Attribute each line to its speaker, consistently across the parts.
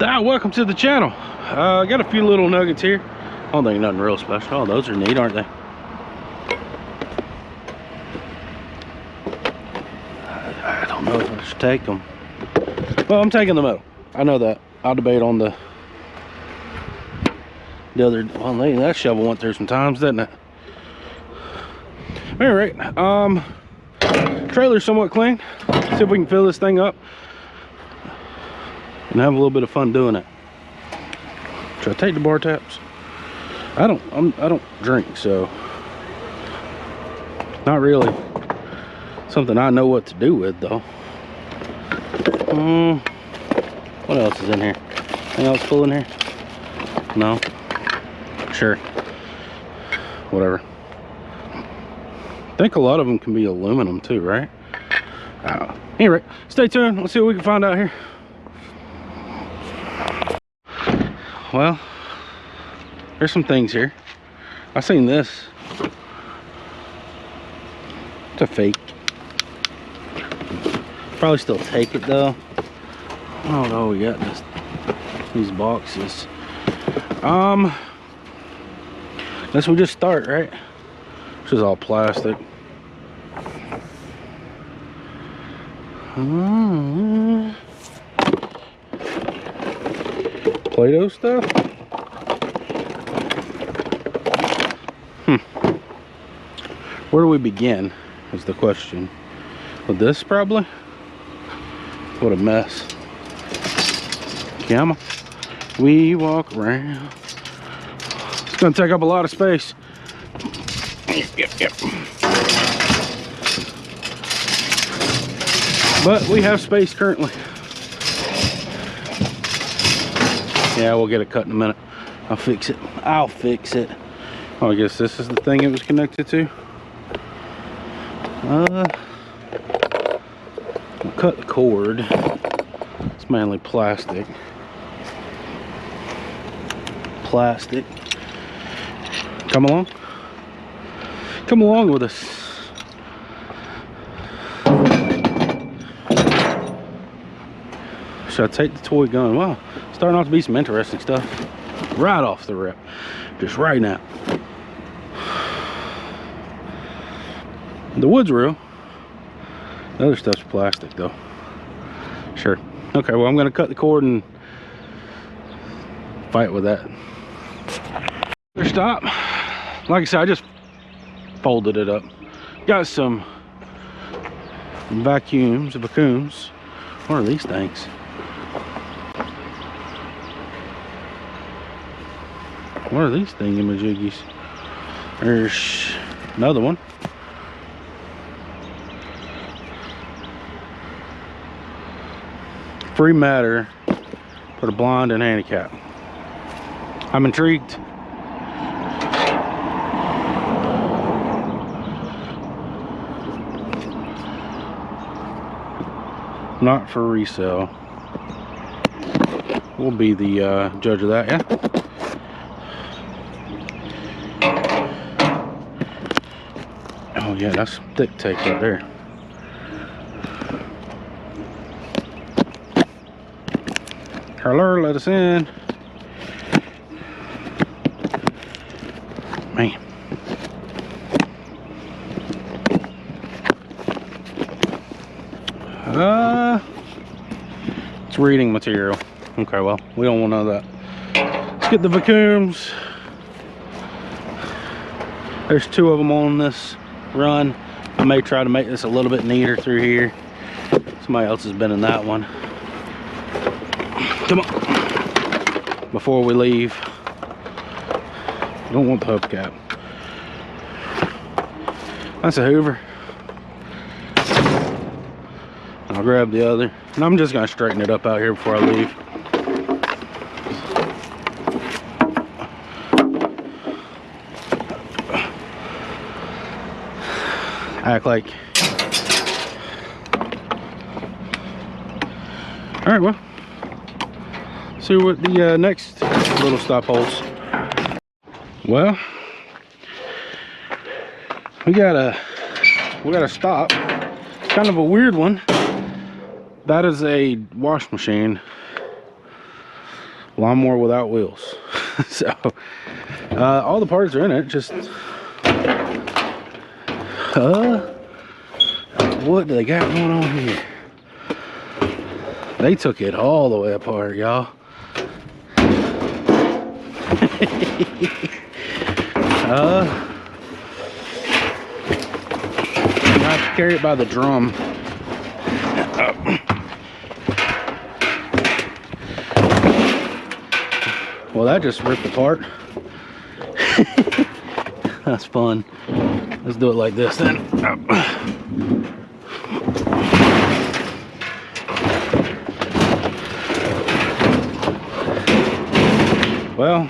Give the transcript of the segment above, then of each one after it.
Speaker 1: Welcome to the channel. I got a few little nuggets here. I don't think nothing real special. Oh, those are neat, aren't they? I don't know if I should take them. Well, I'm taking the metal. I know that. I'll debate on the other. Well, that shovel went through some times, didn't it? All right. Trailer's somewhat clean. See if we can fill this thing up and have a little bit of fun doing it. Should I take the bar taps? I don't drink, so not really something I know what to do with though. What else is in here? Anything else full in here? No? Sure. Whatever. I think a lot of them can be aluminum too, right? Anyway, stay tuned. Let's see what we can find out here. Well, there's some things here. I seen this. It's a fake. Probably still take it though. I don't know. We got these boxes. Guess we just start, right? This is all plastic. Play-Doh stuff? Where do we begin is the question. With this probably? What a mess. Come on. We walk around. It's gonna take up a lot of space. Yep. But we have space currently. Yeah, we'll get it cut in a minute. I'll fix it. Oh, I guess this is the thing it was connected to. We'll cut the cord. It's mainly plastic. Come along with us. Should I take the toy gun? Wow, starting off to be some interesting stuff right off the rip, just right now. The wood's real. The other stuff's plastic though. Sure. Okay, well, I'm gonna cut the cord and fight with that. Stop. Like I said, I just folded it up. Got some vacuums. What are these things? What are these thingamajiggies? There's another one. Free matter for the blind and handicapped. I'm intrigued. Not for resale. We'll be the judge of that, yeah? Oh yeah, that's thick tape right there. Hello, let us in. Man. It's reading material. Okay, well, we don't want none of that. Let's get the vacuums. There's two of them on this run. I may try to make this a little bit neater through here. Somebody else has been in that one. Come on. Before we leave. Don't want the hubcap. That's a Hoover. I'll grab the other. And I'm just gonna straighten it up out here before I leave. Act like. All right, well, see what the next little stop holds. Well, we got a stop. It's kind of a weird one. That is a wash machine. lawnmower without wheels. So all the parts are in it. Just what do they got going on here? They took it all the way apart, y'all. I have to carry it by the drum. Well, that just ripped apart. That's fun. Let's do it like this then. Well,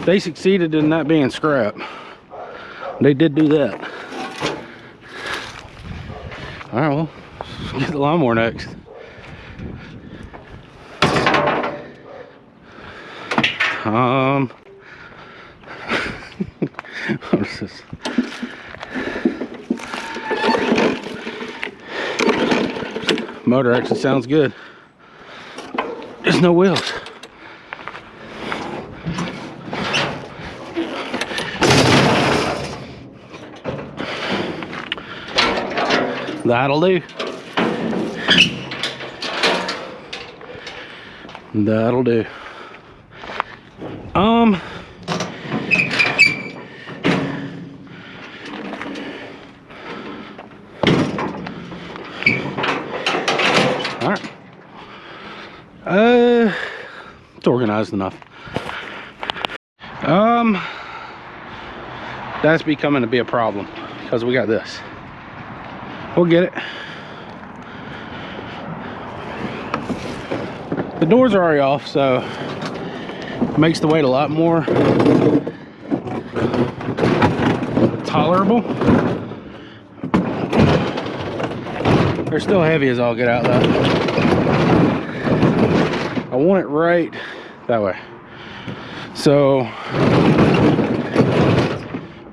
Speaker 1: they succeeded in not being scrap. They did do that. All right, well, let's get the lawnmower next. What is this? Motor actually sounds good. There's no wheels. That'll do. That'll do. All right. It's organized enough. That's becoming to be a problem because we got this. We'll get it. The doors are already off, so it makes the weight a lot more tolerable. They're still heavy as all get out though. I want it right that way. So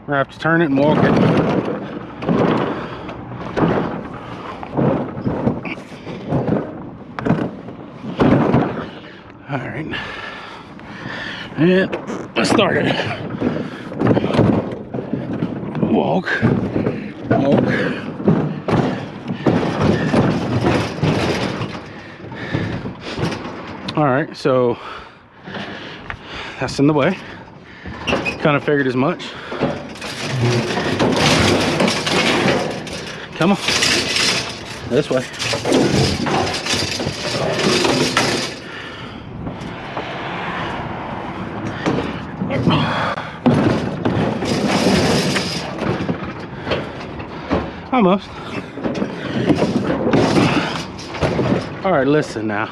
Speaker 1: we're gonna have to turn it and walk it. All right, and let's start it. Walk, walk. All right, so that's in the way. Kind of figured as much. Come on, this way. Almost. All right, listen now.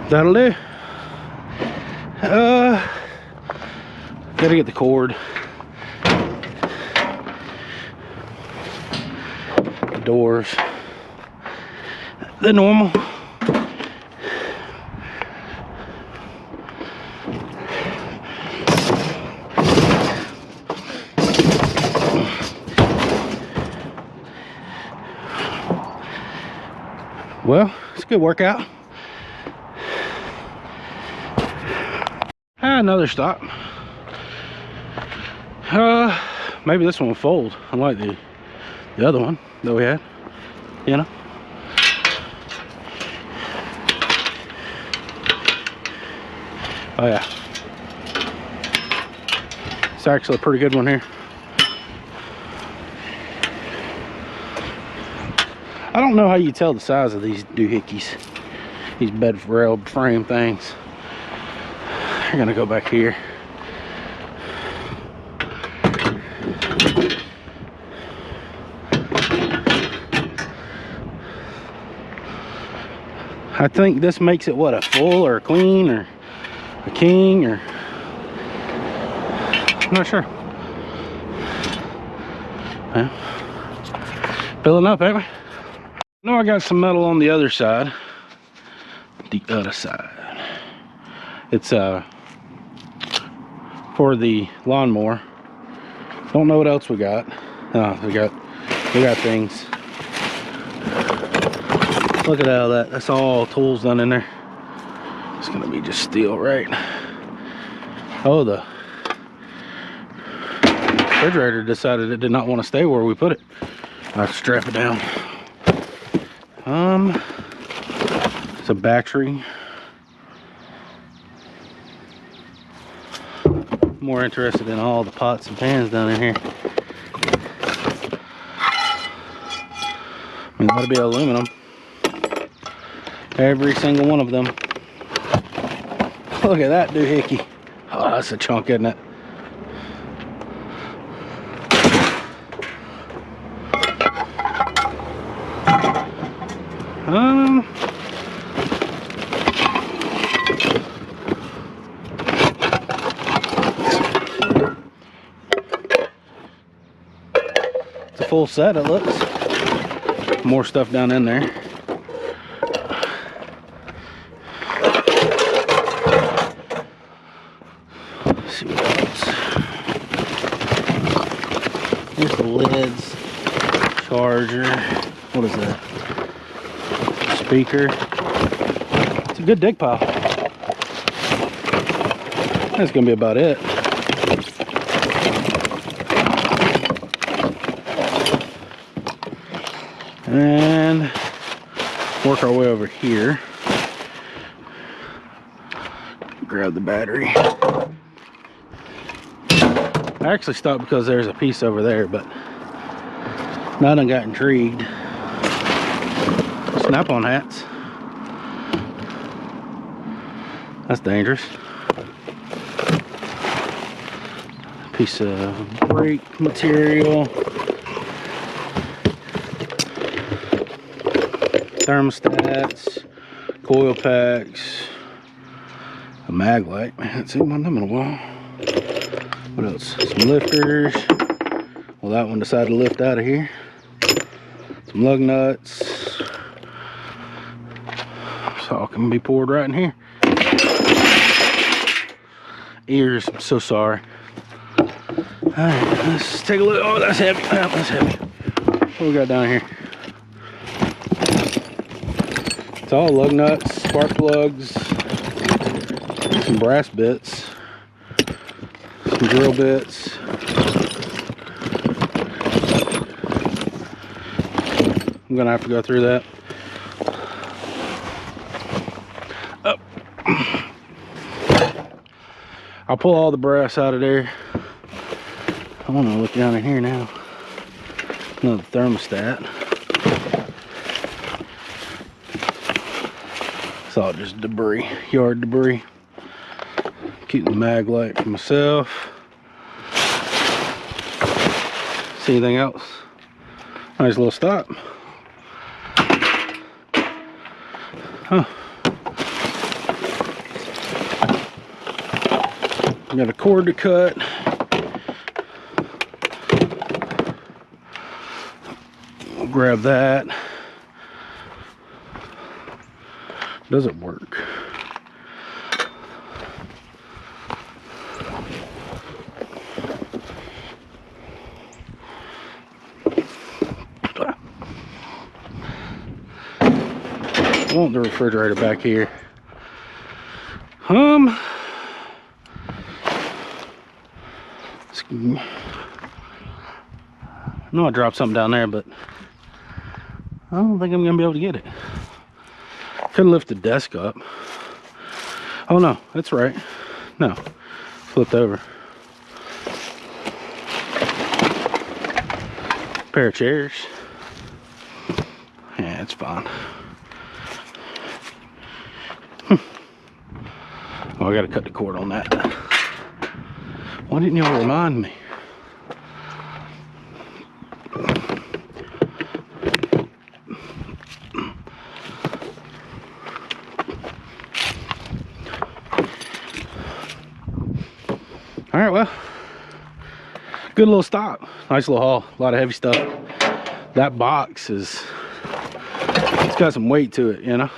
Speaker 1: That'll do. Gotta get the cord. Doors, the normal. Well, it's a good workout. Another stop. Maybe this one will fold, unlike the other one that we had, you know. Oh yeah, it's actually a pretty good one here. I don't know how you tell the size of these doohickeys, these bed rail frame things. I'm gonna go back here. I think this makes it what, a full or a queen or a king, or I'm not sure. Well, filling up, ain't we? No, I got some metal on the other side. The other side. It's for the lawnmower. Don't know what else we got. We got things. Look at all that. That's all tools done in there. It's gonna be just steel, right? Oh, the refrigerator decided it did not want to stay where we put it. I have to strap it down. It's a battery. More interested in all the pots and pans down in here. I mean, that'll be aluminum. Every single one of them. Look at that doohickey. Oh, that's a chunk, isn't it? It's a full set, it looks. More stuff down in there. Let's see what else. Here's the lids, charger. What is that? Speaker. It's a good dig pile. That's gonna be about it. And work our way over here. Grab the battery. I actually stopped because there's a piece over there, but now I done got intrigued. Snap-on hats. That's dangerous. Piece of brake material. Thermostats, coil packs, a mag light. Man, I haven't seen one of them in a while. What else? Some lifters. Well, that one decided to lift out of here. Some lug nuts. Salt can be poured right in here. Ears, I'm so sorry. Alright, let's take a look. Oh, that's heavy. Oh, that's heavy. What we got down here? It's all lug nuts, spark plugs, some brass bits, some drill bits. I'm gonna have to go through that. Up. I'll pull all the brass out of there. I want to look down in here now. Another thermostat. It's all just debris, yard debris. Keep the mag light for myself. See anything else? Nice little stop. Huh. Got a cord to cut. We'll grab that. Does it work? I want the refrigerator back here. I know I dropped something down there, but I don't think I'm gonna be able to get it. Could lift the desk up. Oh no, that's right. No, flipped over. Pair of chairs. Yeah, it's fine. Oh, I gotta cut the cord on that. Why didn't y'all remind me? All right, well, good little stop. Nice little haul, a lot of heavy stuff. That box is, it's got some weight to it, you know.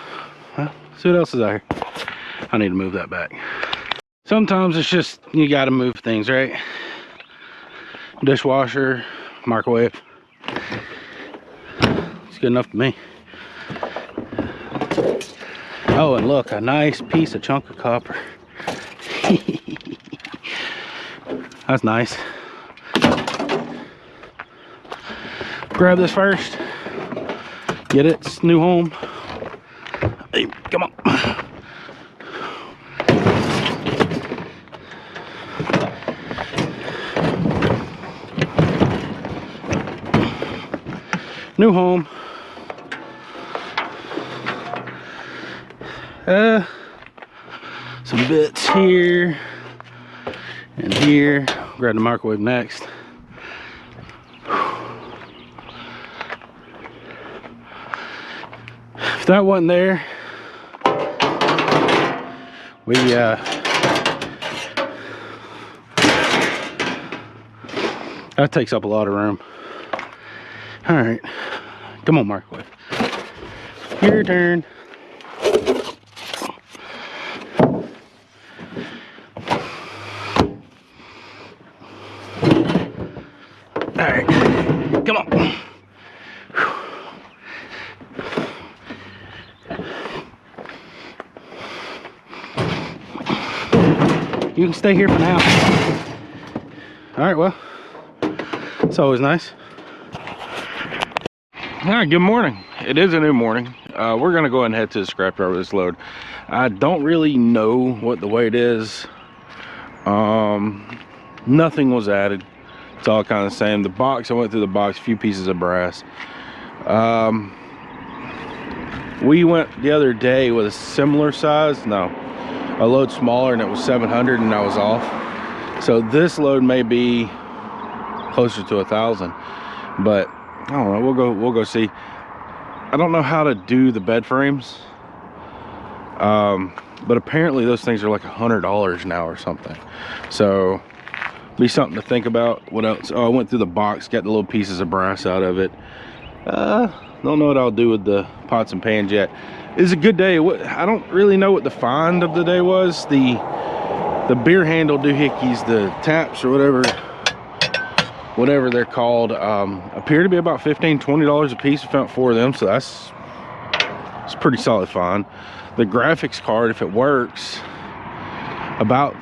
Speaker 1: Well, see what else is out here. I need to move that back. Sometimes it's just, you gotta move things, right? Dishwasher, microwave. It's good enough to me. Oh, and look, a nice piece of chunk of copper. That's nice. Grab this first. Get its new home. Hey, come on. New home. Some bits here and here. Grab the microwave next. If that wasn't there, that takes up a lot of room. All right, come on, microwave. Your turn. All right, come on. You can stay here for now. All right, well, it's always nice. All right, good morning. It is a new morning. We're gonna go ahead and head to the scrapyard with this load. I don't really know what the weight is. Nothing was added. It's all kind of the same. The box, I went through the box, a few pieces of brass. We went the other day with a similar size, a load smaller, and it was 700 and I was off. So this load may be closer to 1,000, but I don't know, we'll go see. I don't know how to do the bed frames, but apparently those things are like $100 now or something. So be something to think about. What else? Oh, I went through the box, got the little pieces of brass out of it. Don't know what I'll do with the pots and pans yet. It's a good day. I don't really know what the find of the day was. The beer handle doohickeys, the taps or whatever they're called, appear to be about $15–20 a piece. I found 4 of them, so it's a pretty solid find. The graphics card, if it works, about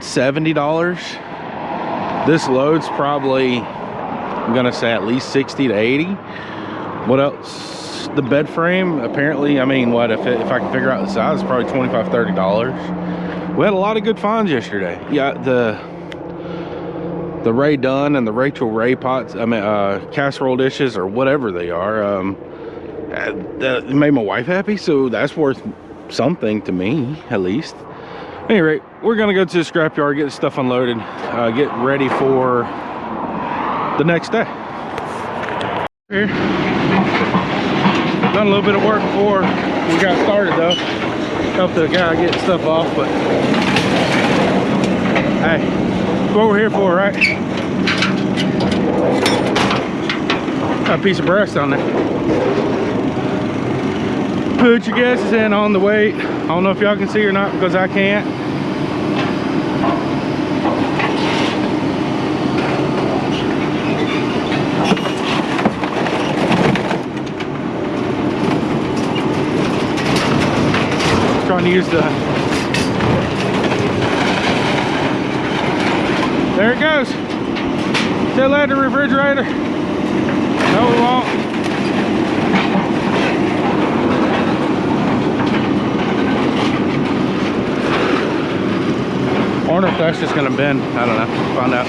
Speaker 1: $70. This load's probably, I'm gonna say, at least 60 to 80. What else? The bed frame, apparently, I mean, what if I can figure out the size, it's probably $25–30. We had a lot of good finds yesterday. Yeah, the Ray Dunn and the Rachel Ray pots, casserole dishes or whatever they are, that made my wife happy, so that's worth something to me, at least. At any rate, we're gonna go to the scrapyard, get the stuff unloaded, get ready for the next day. Here, done a little bit of work before we got started though. Help the guy get stuff off, but hey, that's what we're here for, right? Got a piece of brass down there. Put your guesses in on the weight. I don't know if y'all can see or not because I can't. Trying to use there it goes. Still at the refrigerator. No, we won't. I wonder if that's just gonna bend. I don't know. Find out.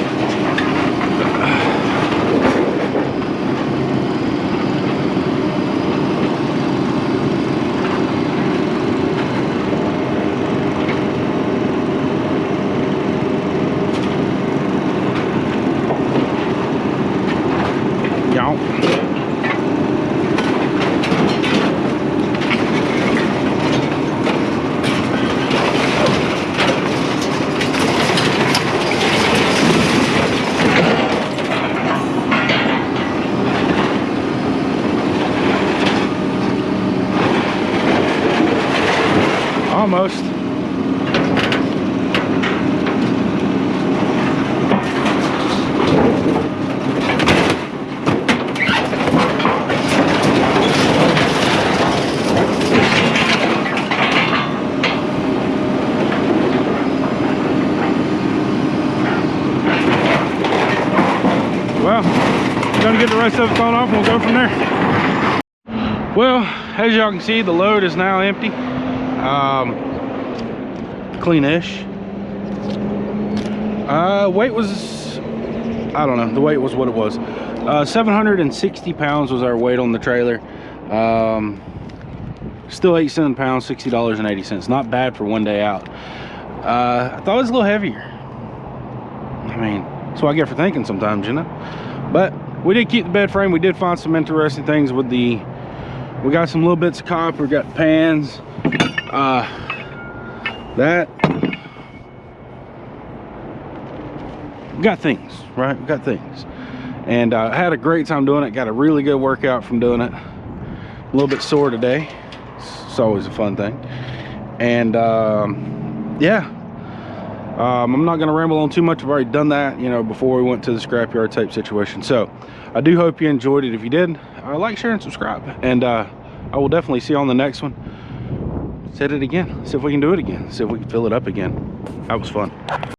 Speaker 1: get the rest of it thrown off and we'll go from there. Well, as y'all can see, the load is now empty. Clean-ish. Weight was, I don't know, the weight was what it was. 760 pounds was our weight on the trailer. Still 87 pounds, $60.80. Not bad for one day out. I thought it was a little heavier. I mean, that's what I get for thinking sometimes, you know. But we did keep the bed frame. We did find some interesting things with the, we got some little bits of copper, we got pans, that, we got things, right? We got things. And I had a great time doing it. Got a really good workout from doing it. A little bit sore today. It's always a fun thing. And yeah, I'm not going to ramble on too much. I've already done that, you know, before we went to the scrapyard type situation. So I do hope you enjoyed it. If you did, like, share, and subscribe. And I will definitely see you on the next one. Let's hit it again. See if we can do it again. See if we can fill it up again. That was fun.